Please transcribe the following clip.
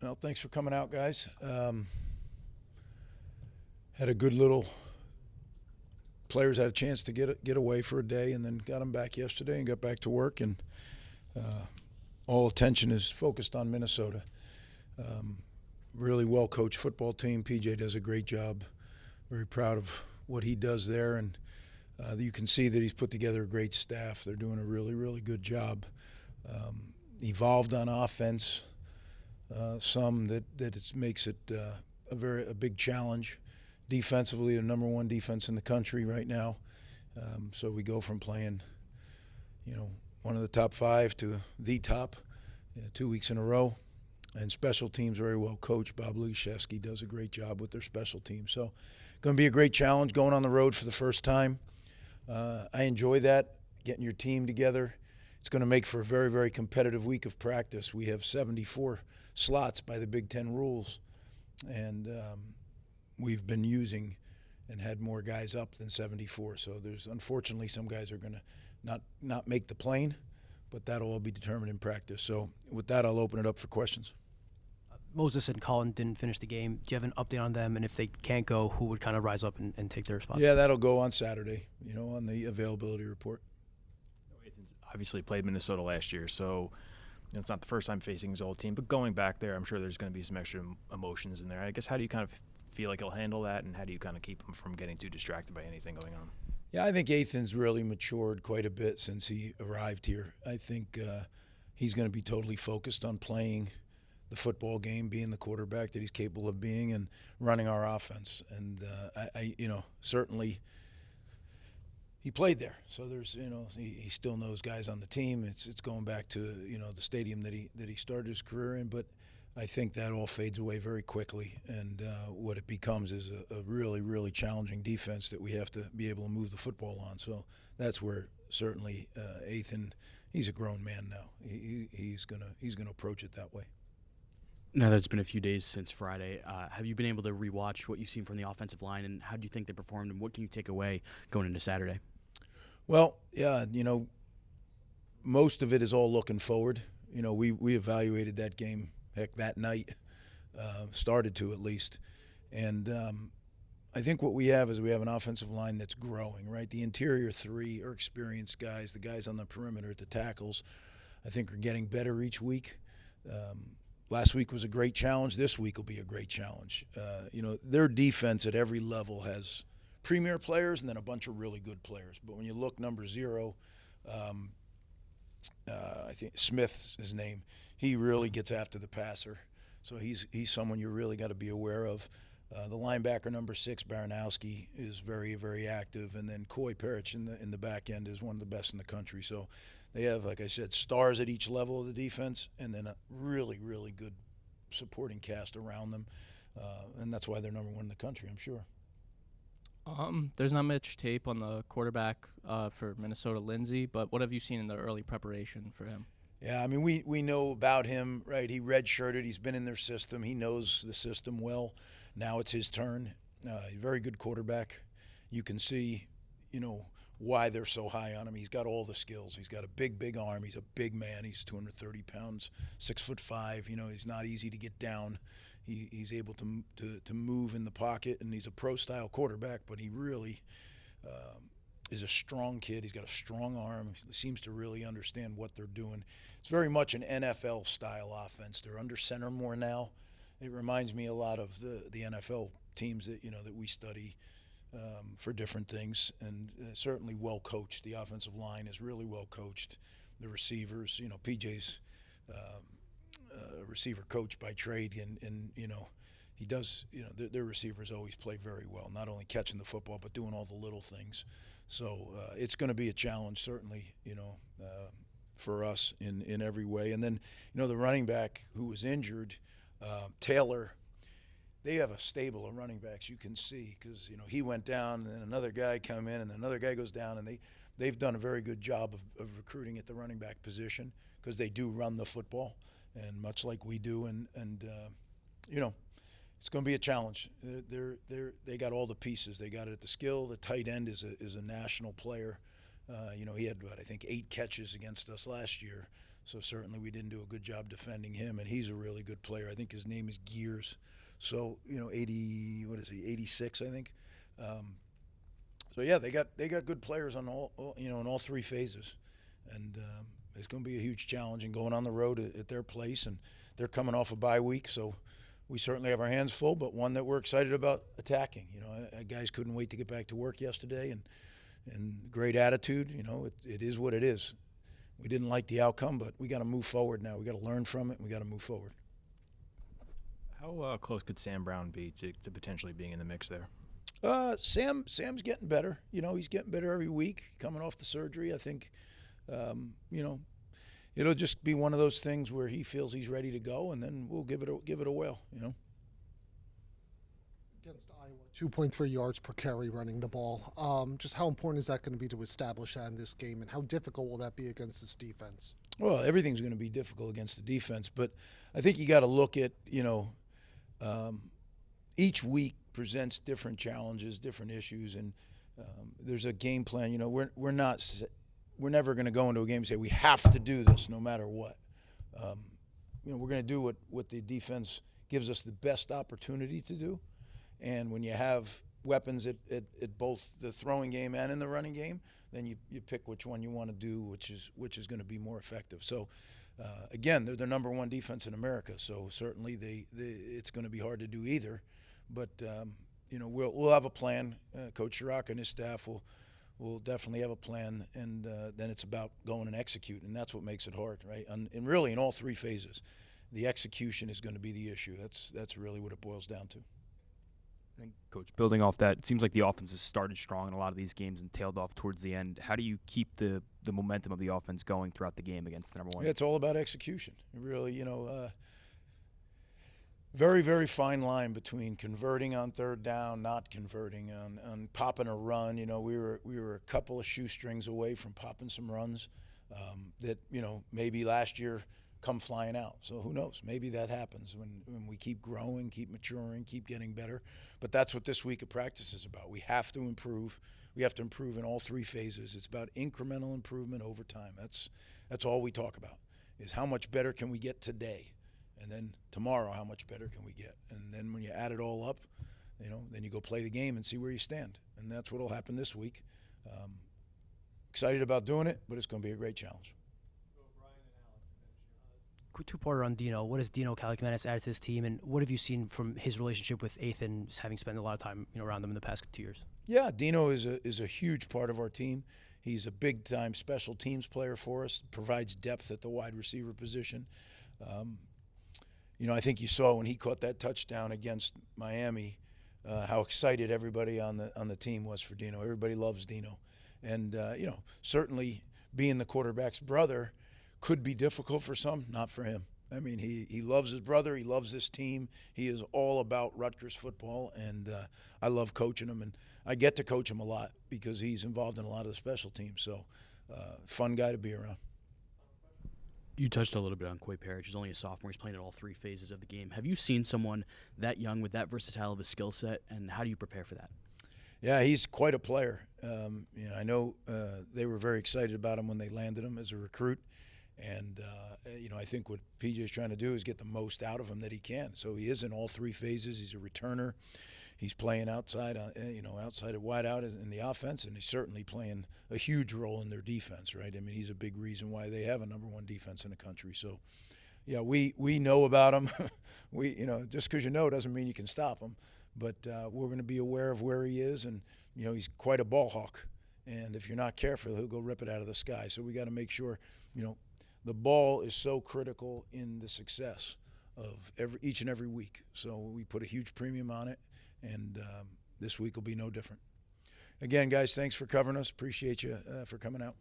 Well, thanks for coming out, guys. Had a good little players had a chance to get away for a day, and then got them back yesterday and got back to work. And all attention is focused on Minnesota. Um, Really well coached football team. PJ does a great job. Very proud of what he does there, and you can see that he's put together a great staff. They're doing a really, really good job. Evolved on offense, some that it makes it a big challenge. Defensively, the number one defense in the country right now. So we go from playing, one of the top five to the top 2 weeks in a row. And special teams very well coached. Bob Lukaszewski does a great job with their special teams. So going to be a great challenge going on the road for the first time. I enjoy that, getting your team together. It's going to make for a very, very competitive week of practice. We have 74 slots by the Big Ten rules, and we've been using and had more guys up than 74. So there's unfortunately some guys are going to not make the plane, but that'll all be determined in practice. So with that, I'll open it up for questions. Moses and Colin didn't finish the game. Do you have an update on them? And if they can't go, who would kind of rise up and take their spot? Yeah, that'll go on Saturday, on the availability report. Nathan's obviously played Minnesota last year, so it's not the first time facing his old team. But going back there, I'm sure there's going to be some extra emotions in there. I guess, how do you kind of feel like he'll handle that, and how do you kind of keep him from getting too distracted by anything going on? Yeah, I think Ethan's really matured quite a bit since he arrived here. I think he's going to be totally focused on playing the football game, being the quarterback that he's capable of being, and running our offense. And certainly he played there, so there's he still knows guys on the team. It's going back to the stadium that he started his career in, but I think that all fades away very quickly, and what it becomes is a really, really challenging defense that we have to be able to move the football on. So that's where certainly Ethan, he's a grown man now. He's gonna approach it that way. Now that it's been a few days since Friday, have you been able to rewatch what you've seen from the offensive line, and how do you think they performed, and what can you take away going into Saturday? Well, yeah, most of it is all looking forward. We evaluated that game, that night, started to at least. And I think what we have is we have an offensive line that's growing, right? The interior three are experienced guys. The guys on the perimeter at the tackles, I think, are getting better each week. Last week was a great challenge. This week will be a great challenge. Their defense at every level has premier players and then a bunch of really good players. But when you look number 0, I think Smith's his name, he really gets after the passer. So he's someone you really got to be aware of. The linebacker number 6, Baranowski, is very, very active. And then Coy Parrish in the back end is one of the best in the country. So they have, like I said, stars at each level of the defense, and then a really, really good supporting cast around them. And that's why they're number 1 in the country, I'm sure. There's not much tape on the quarterback for Minnesota, Lindsey, but what have you seen in the early preparation for him? Yeah, I mean, we know about him, right? He redshirted. He's been in their system. He knows the system well. Now it's his turn. Very good quarterback. You can see, why they're so high on him. He's got all the skills. He's got a big, big arm. He's a big man. He's 230 pounds, 6'5". He's not easy to get down. He's able to move in the pocket, and he's a pro-style quarterback, but he really is a strong kid. He's got a strong arm. He seems to really understand what they're doing. It's very much an NFL-style offense. They're under center more now. It reminds me a lot of the NFL teams that we study for different things, and certainly well coached. The offensive line is really well coached. The receivers, PJ's receiver coach by trade, and he does. Their receivers always play very well, not only catching the football but doing all the little things. So it's going to be a challenge, certainly, for us in every way. And then the running back who was injured, Taylor. They have a stable of running backs, you can see, because he went down, and then another guy come in, and then another guy goes down, and they've done a very good job of recruiting at the running back position, because they do run the football, and much like we do, and it's going to be a challenge. They got all the pieces. They got it at the skill. The tight end is a national player. He had I think 8 catches against us last year. So certainly we didn't do a good job defending him, and he's a really good player. I think his name is Gears. So 86, I think. So yeah, they got good players on all in all three phases, and it's going to be a huge challenge. And going on the road at their place, and they're coming off a bye week, so we certainly have our hands full, but one that we're excited about attacking. Guys couldn't wait to get back to work yesterday, and great attitude. It is what it is. We didn't like the outcome, but we got to move forward now. We got to learn from it, and we got to move forward. How close could Sam Brown be to potentially being in the mix there? Sam's getting better. He's getting better every week, coming off the surgery. I think, it'll just be one of those things where he feels he's ready to go, and then we'll give it a whirl. Against Iowa, 2.3 yards per carry running the ball. Just how important is that going to be to establish that in this game, and how difficult will that be against this defense? Well, everything's going to be difficult against the defense, but I think you got to look at each week presents different challenges, different issues, and there's a game plan. We're never going to go into a game and say we have to do this no matter what. We're going to do what the defense gives us the best opportunity to do, and when you have weapons at both the throwing game and in the running game, then you pick which one you want to do, which is going to be more effective. So. Again, they're the number one defense in America, so certainly it's going to be hard to do either. But we'll have a plan. Coach Chirac and his staff will definitely have a plan, and then it's about going and execute, and that's what makes it hard, right? And really, in all three phases, the execution is going to be the issue. That's really what it boils down to. I think, Coach, building off that, it seems like the offense has started strong in a lot of these games and tailed off towards the end. How do you keep the momentum of the offense going throughout the game against the number one? Yeah, it's all about execution. Really, very, very fine line between converting on third down, not converting, on popping a run. We were a couple of shoestrings away from popping some runs that maybe last year come flying out. So who knows? Maybe that happens when we keep growing, keep maturing, keep getting better. But that's what this week of practice is about. We have to improve. We have to improve in all three phases. It's about incremental improvement over time. That's all we talk about, is how much better can we get today? And then tomorrow, how much better can we get? And then when you add it all up, then you go play the game and see where you stand. And that's what will happen this week. Excited about doing it, but it's going to be a great challenge. Two-parter on Dino. What has Dino Calicanis added to this team, and what have you seen from his relationship with Ethan, having spent a lot of time around them in the past 2 years? Yeah, Dino is a huge part of our team. He's a big-time special teams player for us, provides depth at the wide receiver position. I think you saw when he caught that touchdown against Miami how excited everybody on the team was for Dino. Everybody loves Dino. And, certainly being the quarterback's brother could be difficult for some, not for him. I mean, he loves his brother. He loves this team. He is all about Rutgers football, and I love coaching him. And I get to coach him a lot because he's involved in a lot of the special teams. So, fun guy to be around. You touched a little bit on Quay Parrish. He's only a sophomore. He's playing in all three phases of the game. Have you seen someone that young with that versatile of a skill set, and how do you prepare for that? Yeah, he's quite a player. I know they were very excited about him when they landed him as a recruit. And, I think what PJ is trying to do is get the most out of him that he can. So he is in all three phases. He's a returner. He's playing outside, outside at wide out in the offense, and he's certainly playing a huge role in their defense, right? I mean, he's a big reason why they have a number one defense in the country. So, yeah, we know about him. Just because you know doesn't mean you can stop him. But we're going to be aware of where he is, and, he's quite a ball hawk. And if you're not careful, he'll go rip it out of the sky. So we got to make sure, the ball is so critical in the success of each and every week. So we put a huge premium on it, and this week will be no different. Again, guys, thanks for covering us. Appreciate you for coming out.